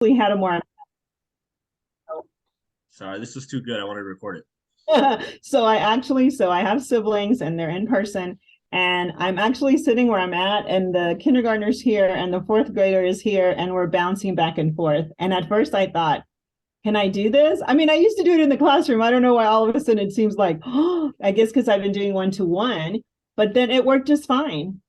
had them where Sorry, this was too good. I wanted to record it. so I have siblings and they're in person. And I'm actually sitting where I'm at, and the kindergartner's here, and the fourth grader is here, and we're bouncing back and forth. And at first I thought, can I do this? I mean, I used to do it in the classroom. I don't know why all of a sudden it seems like, oh, I guess because I've been doing one-to-one, but then it worked just fine.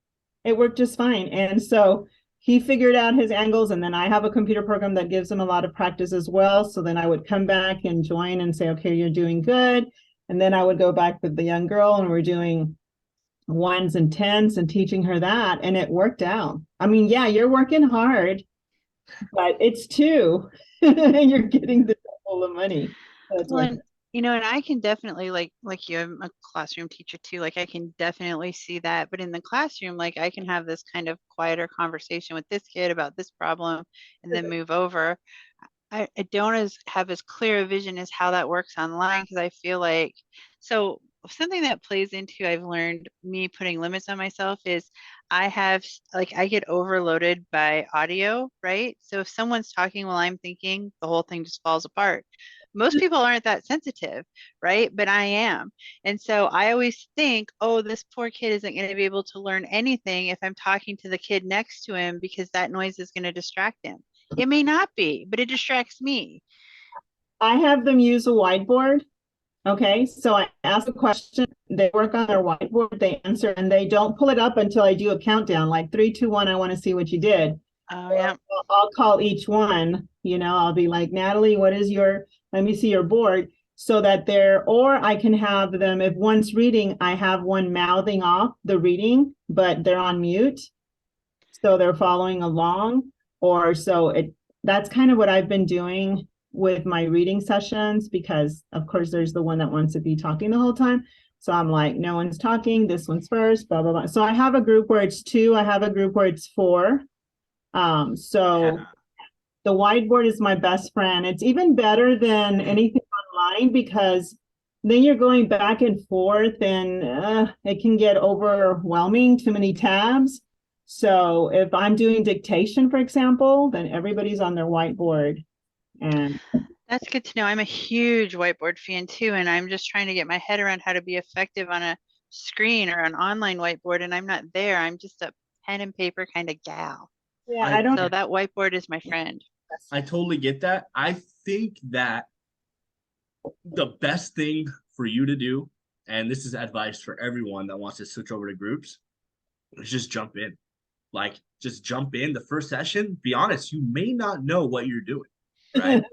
It worked just fine. And so he figured out his angles. And then I have a computer program that gives him a lot of practice as well. So then I would come back and join and say, okay, you're doing good. And then I would go back with the young girl and we're doing ones and tens and teaching her that. And it worked out. I mean, yeah, you're working hard, but it's two and you're getting the double the money. So it's Well, worth and and I can definitely like you, I'm a classroom teacher too. Like I can definitely see that. But in the classroom, like I can have this kind of quieter conversation with this kid about this problem and then it. move over. I don't have as clear a vision as how that works online because I feel like so something that plays into I've learned me putting limits on myself is I have like I get overloaded by audio, right? So if someone's talking while I'm thinking, the whole thing just falls apart. Most people aren't that sensitive, right? But I am. And so I always think, oh, this poor kid isn't going to be able to learn anything if I'm talking to the kid next to him because that noise is going to distract him. It may not be, but it distracts me. I have them use a whiteboard. Okay, so I ask a question, they work on their whiteboard, they answer, and they don't pull it up until I do a countdown, like 3, 2, 1, I want to see what you did. Oh, Or yeah. I'll call each one, I'll be like, Natalie, what is let me see your board, so that or I can have them, if one's reading, I have one mouthing off the reading, but they're on mute. So they're following along, or so that's kind of what I've been doing with my reading sessions, because of course there's the one that wants to be talking the whole time. So I'm like, no one's talking, this one's first, blah blah blah. So I have a group where it's two, I have a group where it's four. So Yeah. the whiteboard is my best friend. It's even better than anything online, because then you're going back and forth, and it can get overwhelming, too many tabs. So if I'm doing dictation, for example, then everybody's on their whiteboard. And That's good to know. I'm a huge whiteboard fan too, and I'm just trying to get my head around how to be effective on a screen or an online whiteboard, and I'm not there. I'm just a pen and paper kind of gal. yeah, I I don't. So that whiteboard is my friend. I totally get that. I think that the best thing for you to do, and this is advice for everyone that wants to switch over to groups, is just jump in. Like, just jump in the first session. Be honest, you may not know what you're doing, right?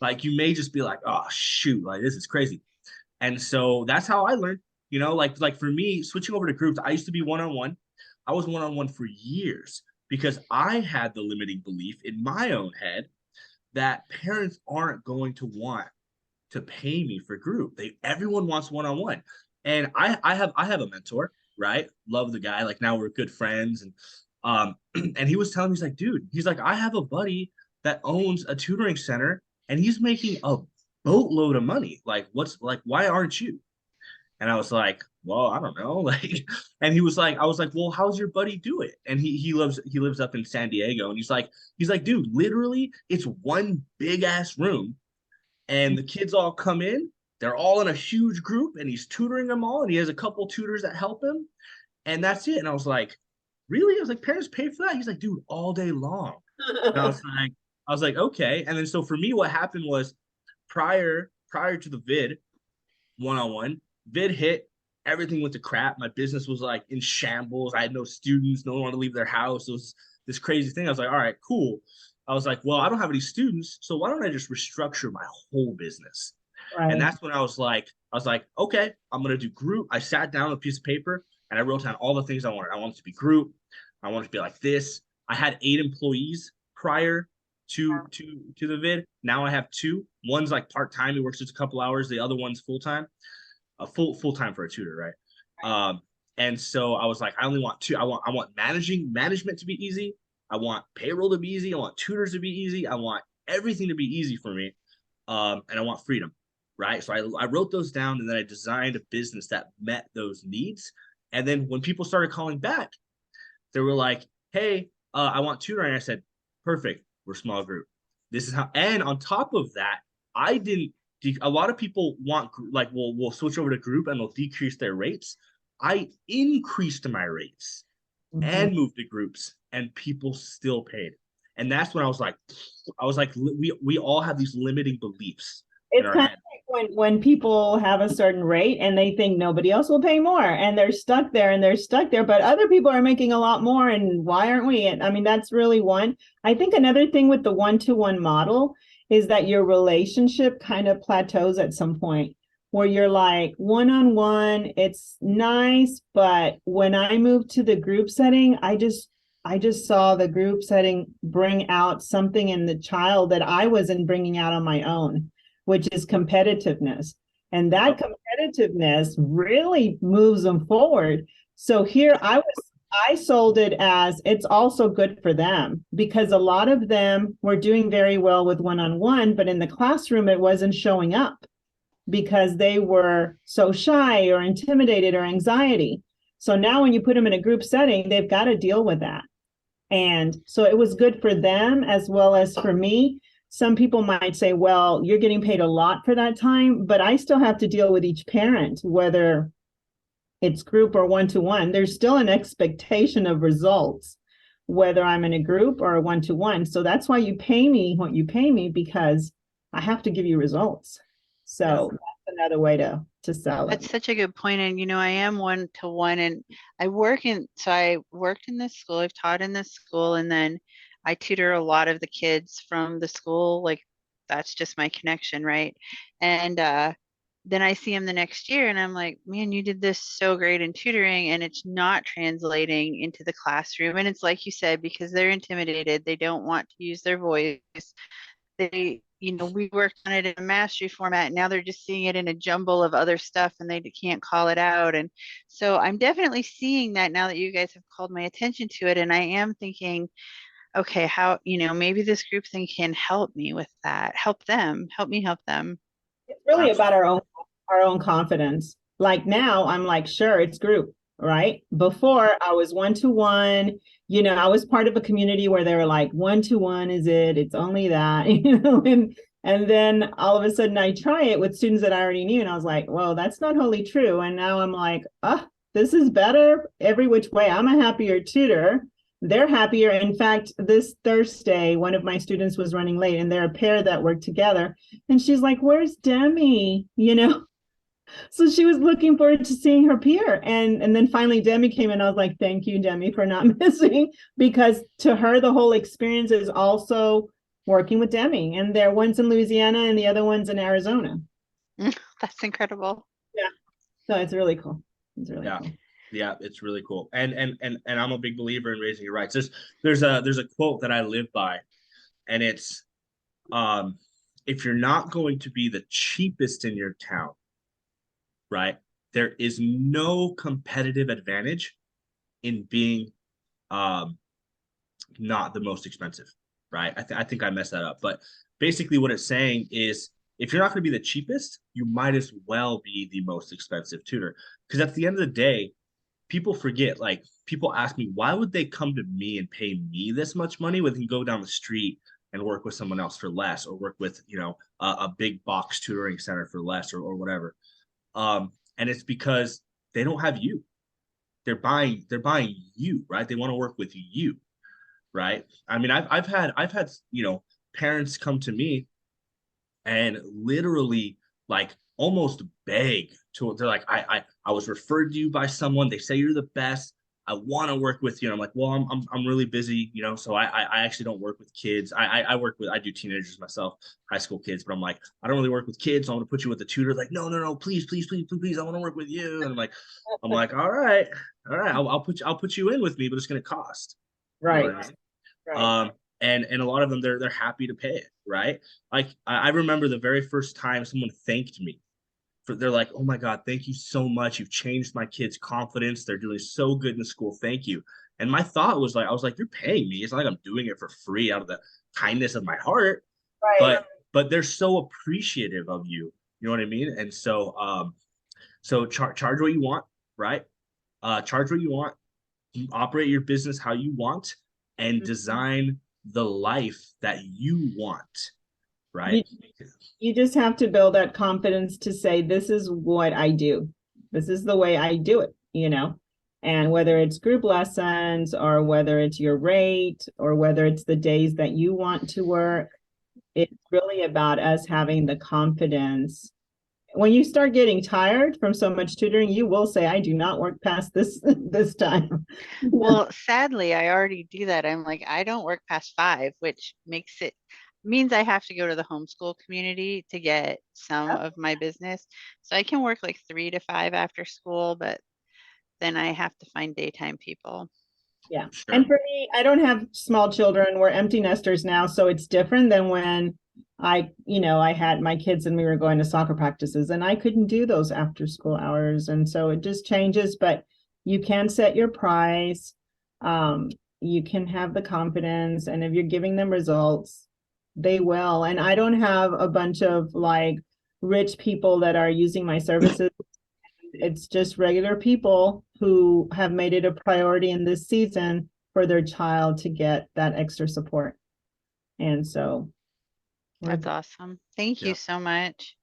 Like, you may just be like, oh, shoot, like, this is crazy. And so that's how I learned, like for me, switching over to groups, I used to be one on one. I was one on one for years because I had the limiting belief in my own head that parents aren't going to want to pay me for group. Everyone wants one on one, and I have a mentor, right? Love the guy. Like now we're good friends, and and he was telling me, he's like, dude, he's like, I have a buddy that owns a tutoring center, and he's making a boatload of money. Like, why aren't you? And I was like, well, I don't know. Like, and he was like, I was like, well, how's your buddy do it? And he lives up in San Diego, and he's like, dude, literally, it's one big ass room and the kids all come in. They're all in a huge group, and he's tutoring them all, and he has a couple tutors that help him, and that's it. And I was like, really? I was like, parents pay for that? He's like, dude, all day long. And I was like, okay. And then so for me, what happened was prior to the vid one on one, vid hit, everything went to crap. My business was like in shambles. I had no students, no one wanted to leave their house. It was this crazy thing. I was like, all right, cool. I was like, well, I don't have any students, so why don't I just restructure my whole business? And Right. that's when I was like, okay, I'm gonna do group. I sat down with a piece of paper and I wrote down all the things I wanted. I wanted to be group. I wanted to be like this. I had 8 employees prior to the vid. Now I have two. One's like part time. He works just a couple hours. The other one's full time. Full time for a tutor, right? And so I was like, I only want two. I want management to be easy. I want payroll to be easy. I want tutors to be easy. I want everything to be easy for me. And I want freedom, right? So I wrote those down, and then I designed a business that met those needs. And then when people started calling back, they were like, hey, I want tutoring. I said, perfect. We're a small group. This is how, and on top of that, I didn't, a lot of people want, like, will switch over to group and they'll decrease their rates. I increased my rates Mhm. and moved to groups, and people still paid. And that's when I was like, we all have these limiting beliefs in It's our kind of head. like when people have a certain rate and they think nobody else will pay more and they're stuck there and they're stuck there, but other people are making a lot more. And why aren't we? And I mean, that's really one. I think another thing with the one-to-one model is that your relationship kind of plateaus at some point where you're like one-on-one, it's nice, but when I moved to the group setting, I just saw the group setting bring out something in the child that I wasn't bringing out on my own, which is competitiveness. And that Yep. competitiveness really moves them forward. So here I sold it as it's also good for them because a lot of them were doing very well with one-on-one, but in the classroom, it wasn't showing up because they were so shy or intimidated or anxiety. So now when you put them in a group setting, they've got to deal with that. And so it was good for them as well as for me. Some people might say, well, you're getting paid a lot for that time, but I still have to deal with each parent, whether it's group or one-to-one. There's still an expectation of results, whether I'm in a group or a one-to-one. So that's why you pay me what you pay me, because I have to give you results. Yeah. So that's another way to sell it. That's such a good point. And, I am one to one and I worked in this school, I've taught in this school, and then I tutor a lot of the kids from the school. Like that's just my connection, right? And then I see them the next year and I'm like, man, you did this so great in tutoring and it's not translating into the classroom. And it's like you said, because they're intimidated, they don't want to use their voice. We worked on it in a mastery format. Now they're just seeing it in a jumble of other stuff and they can't call it out. And so I'm definitely seeing that now that you guys have called my attention to it. And I am thinking, okay, how, maybe this group thing can help me with that. Help them, help me help them. It's really about Absolutely. our own confidence. Like now I'm like, sure, it's group, right? Before I was one-to-one, I was part of a community where they were like, one-to-one is it, it's only that, and then all of a sudden I try it with students that I already knew, and I was like, well, that's not wholly true. And now I'm like, this is better every which way. I'm a happier tutor. They're happier. In fact, this Thursday, one of my students was running late, and they're a pair that work together. And she's like, where's Demi? So she was looking forward to seeing her peer. And then finally Demi came in. I was like, thank you, Demi, for not missing, because to her, the whole experience is also working with Demi. And they're one's in Louisiana and the other one's in Arizona. That's incredible. Yeah. So it's really cool. It's really Yeah. cool. Yeah, it's really cool. And I'm a big believer in raising your rights. There's a quote that I live by, and it's um if you're not going to be the cheapest in your town, right? There is no competitive advantage in being um not the most expensive, right? I think I messed that up. But basically what it's saying is if you're not going to be the cheapest, you might as well be the most expensive tutor. Because at the end of the day, people forget, like people ask me, why would they come to me and pay me this much money when they can go down the street and work with someone else for less, or work with, a big box tutoring center for less, or whatever. And it's because they don't have you. They're buying you, right? They want to work with you, right? I mean, I've had parents come to me and literally like almost beg to. They're like, I was referred to you by someone. They say you're the best. I want to work with you. And I'm like, well, I'm really busy, so I actually don't work with kids. I do teenagers myself, high school kids, but I'm like, I don't really work with kids. So I want to put you with a tutor. Like, no, please, please, please, please, please, I want to work with you. And I'm like, all right, I'll put you in with me, but it's gonna cost. You know Right. what I mean? Right. And a lot of them, they're happy to pay it, right? Like I remember the very first time someone thanked me for, they're like, oh my God, thank you so much. You've changed my kids' confidence. They're doing so good in the school. Thank you. And my thought was like, I was like, you're paying me. It's not like I'm doing it for free out of the kindness of my heart, Right. but they're so appreciative of you. You know what I mean? And so charge what you want, right? Charge what you want, operate your business how you want, and design the life that you want, right? You just have to build that confidence to say, this is what I do. This is the way I do it, and whether it's group lessons or whether it's your rate or whether it's the days that you want to work, it's really about us having the confidence. When you start getting tired from so much tutoring, you will say, I do not work past this time. Well, sadly, I already do that. I'm like, I don't work past 5, which means I have to go to the homeschool community to get some of my business. So I can work like 3 to 5 after school, but then I have to find daytime people. Yeah. Sure. And for me, I don't have small children. We're empty nesters now. So it's different than when I had my kids and we were going to soccer practices and I couldn't do those after school hours. And so it just changes, but you can set your price. You can have the confidence, and if you're giving them results, they will. And I don't have a bunch of like rich people that are using my services. It's just regular people who have made it a priority in this season for their child to get that extra support. And so That's awesome. Thank you so much.